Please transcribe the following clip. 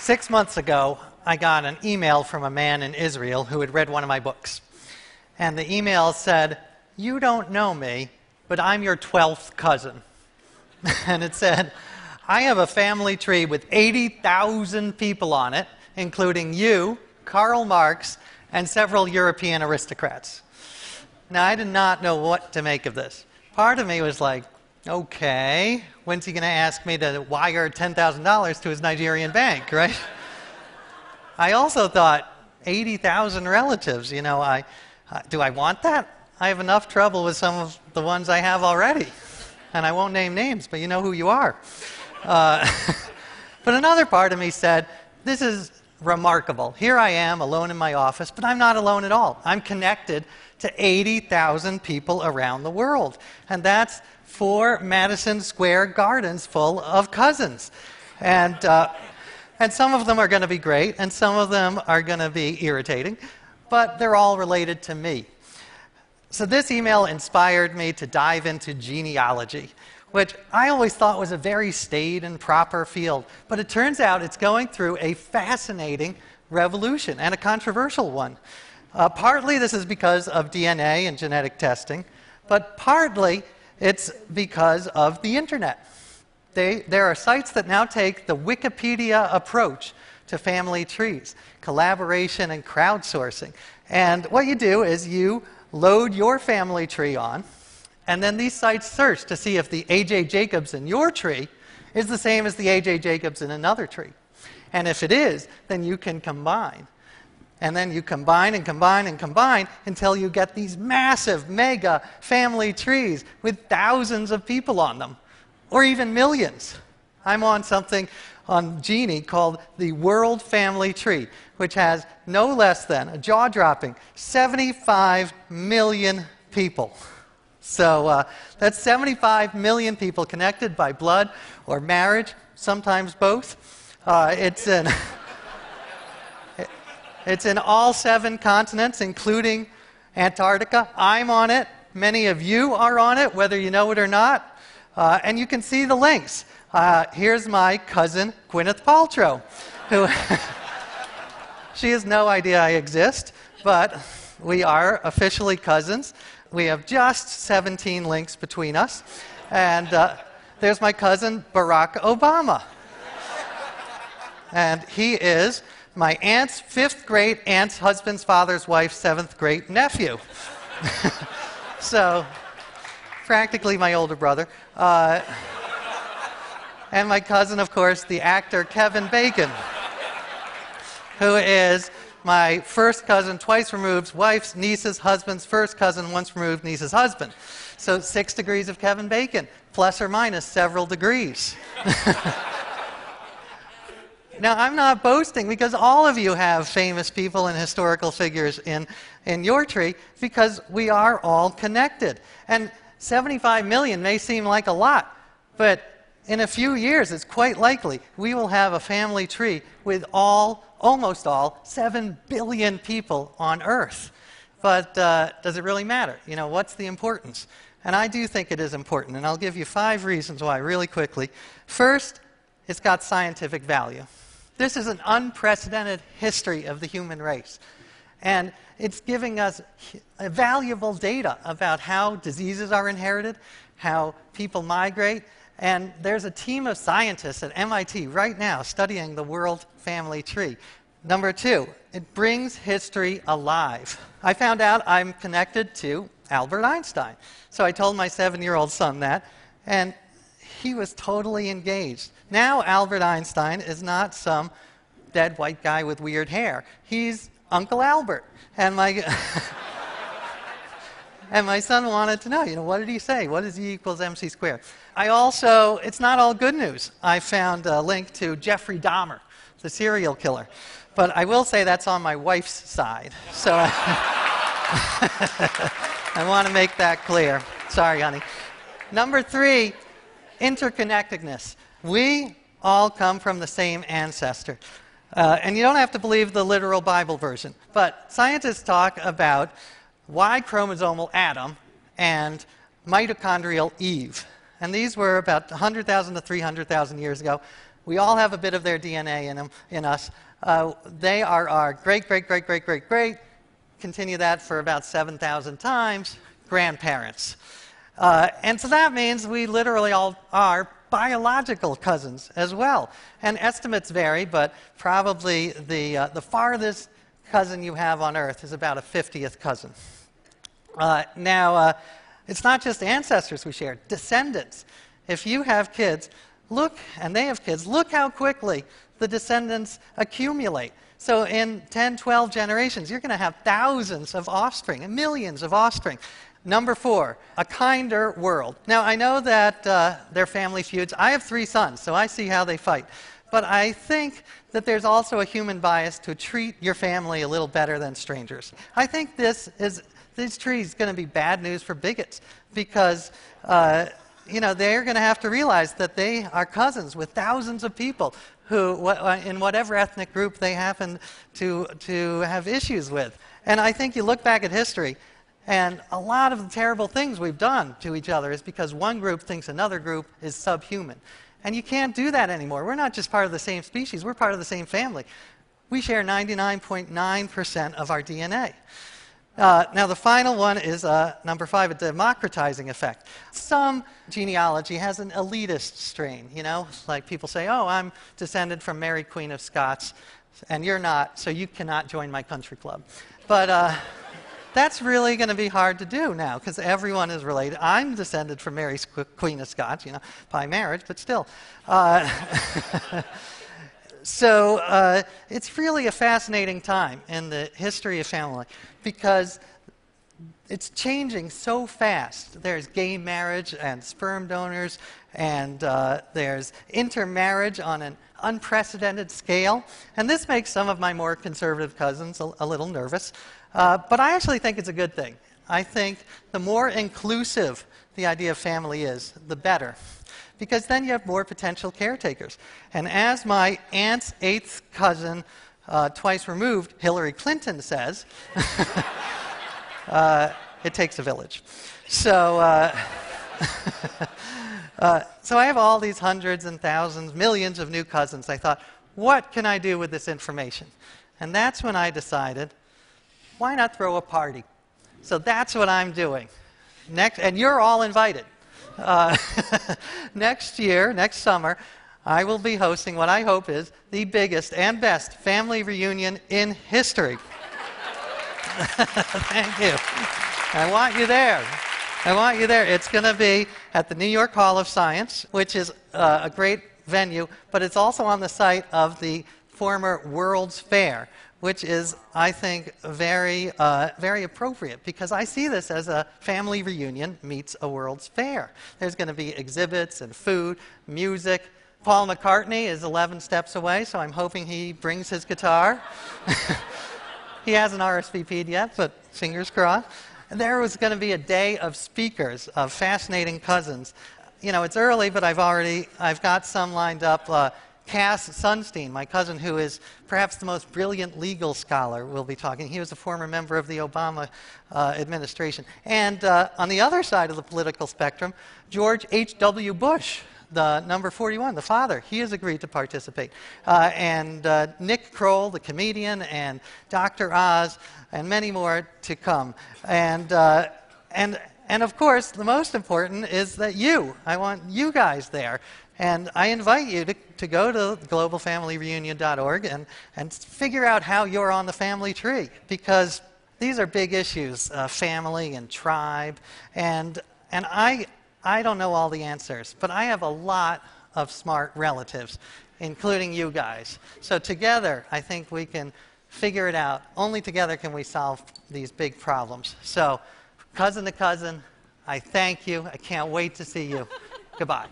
6 months ago, I got an email from a man in Israel who had read one of my books. And the email said, "You don't know me, but I'm your 12th cousin." And it said, "I have a family tree with 80,000 people on it, including you, Karl Marx, and several European aristocrats." Now, I did not know what to make of this. Part of me was like, okay, when's he going to ask me to wire $10,000 to his Nigerian bank, right? I also thought, 80,000 relatives, do I want that? I have enough trouble with some of the ones I have already. And I won't name names, but you know who you are. But another part of me said, this is remarkable. Here I am alone in my office, but I'm not alone at all. I'm connected to 80,000 people around the world. And that's 4 Madison Square Gardens full of cousins. And some of them are going to be great, and some of them are going to be irritating, but they're all related to me. So this email inspired me to dive into genealogy, which I always thought was a very staid and proper field. But it turns out it's going through a fascinating revolution, and a controversial one. Partly this is because of DNA and genetic testing, but partly it's because of the internet. There are sites that now take the Wikipedia approach to family trees, collaboration and crowdsourcing. And what you do is you load your family tree on, and then these sites search to see if the A.J. Jacobs in your tree is the same as the A.J. Jacobs in another tree. And if it is, then you can combine. And then you combine and combine and combine until you get these massive, mega family trees with thousands of people on them, or even millions. I'm on something on Genie called the World Family Tree, which has no less than, a jaw-dropping, 75 million people. So that's 75 million people connected by blood or marriage, sometimes both. It's in all 7 continents, including Antarctica. I'm on it. Many of you are on it, whether you know it or not. And you can see the links. Here's my cousin, Gwyneth Paltrow, who she has no idea I exist, but we are officially cousins. We have just 17 links between us. And there's my cousin, Barack Obama. And he is my aunt's 5th great aunt's husband's father's wife's 7th great nephew. So, practically my older brother. And my cousin, of course, the actor Kevin Bacon, who is my first cousin, twice removed, wife's niece's husband's first cousin, once removed, niece's husband. So 6 degrees of Kevin Bacon, plus or minus several degrees. Now, I'm not boasting, because all of you have famous people and historical figures in your tree, because we are all connected. And 75 million may seem like a lot, but in a few years, it's quite likely we will have a family tree with almost all 7 billion people on Earth. But does it really matter? What's the importance? And I do think it is important, and I'll give you 5 reasons why really quickly. First, it's got scientific value. This is an unprecedented history of the human race. And it's giving us valuable data about how diseases are inherited, how people migrate. And there's a team of scientists at MIT right now studying the World Family Tree. Number 2, it brings history alive. I found out I'm connected to Albert Einstein. So I told my 7-year-old son that, and he was totally engaged. Now Albert Einstein is not some dead white guy with weird hair. He's Uncle Albert. And my and my son wanted to know, what did he say? What is E equals MC squared? It's not all good news. I found a link to Jeffrey Dahmer, the serial killer. But I will say that's on my wife's side. So I want to make that clear. Sorry, honey. Number 3, interconnectedness. We all come from the same ancestor. And you don't have to believe the literal Bible version. But scientists talk about Y-chromosomal Adam and mitochondrial Eve. And these were about 100,000 to 300,000 years ago. We all have a bit of their DNA in us. They are our great, great, great, great, great, great, continue that for about 7,000 times, grandparents. And so that means we literally all are biological cousins as well. And estimates vary, but probably the farthest cousin you have on Earth is about a 50th cousin. Now, it's not just ancestors we share, descendants. If you have kids, look, and they have kids, look how quickly the descendants accumulate. So in 10, 12 generations, you're going to have thousands of offspring, and millions of offspring. Number 4, a kinder world. Now, I know that they're family feuds. I have 3 sons, so I see how they fight. But I think that there's also a human bias to treat your family a little better than strangers. I think this tree is going to be bad news for bigots because they're going to have to realize that they are cousins with thousands of people who, in whatever ethnic group they happen to have issues with. And I think you look back at history, and a lot of the terrible things we've done to each other is because one group thinks another group is subhuman. And you can't do that anymore. We're not just part of the same species, we're part of the same family. We share 99.9% of our DNA. Now, the final one is number 5, a democratizing effect. Some genealogy has an elitist strain, like people say, oh, I'm descended from Mary Queen of Scots, and you're not, so you cannot join my country club. But that's really going to be hard to do now, because everyone is related. I'm descended from Mary Queen of Scots, by marriage, but still. So it's really a fascinating time in the history of family because it's changing so fast. There's gay marriage and sperm donors, and there's intermarriage on an unprecedented scale. And this makes some of my more conservative cousins a little nervous. But I actually think it's a good thing. I think the more inclusive the idea of family is, the better. Because then you have more potential caretakers. And as my aunt's 8th cousin, twice removed, Hillary Clinton says, it takes a village. So, so I have all these hundreds and thousands, millions of new cousins. I thought, what can I do with this information? And that's when I decided, why not throw a party? So that's what I'm doing. And you're all invited. Next year, next summer, I will be hosting what I hope is the biggest and best family reunion in history. Thank you. I want you there. I want you there. It's going to be at the New York Hall of Science, which is a great venue, but it's also on the site of the former World's Fair, which is, I think, very appropriate because I see this as a family reunion meets a World's Fair. There's going to be exhibits and food, music. Paul McCartney is 11 steps away, so I'm hoping he brings his guitar. He hasn't RSVP'd yet, but fingers crossed. And there was going to be a day of speakers, of fascinating cousins. It's early, but I've got some lined up. Cass Sunstein, my cousin, who is perhaps the most brilliant legal scholar, will be talking. He was a former member of the Obama administration. And on the other side of the political spectrum, George H.W. Bush, the number 41, the father, he has agreed to participate. And Nick Kroll, the comedian, and Dr. Oz, and many more to come. And of course, the most important is that I want you guys there. And I invite you to go to globalfamilyreunion.org and figure out how you're on the family tree, because these are big issues, family and tribe. And I don't know all the answers, but I have a lot of smart relatives, including you guys. So together, I think we can figure it out. Only together can we solve these big problems. So, cousin to cousin, I thank you. I can't wait to see you. Goodbye.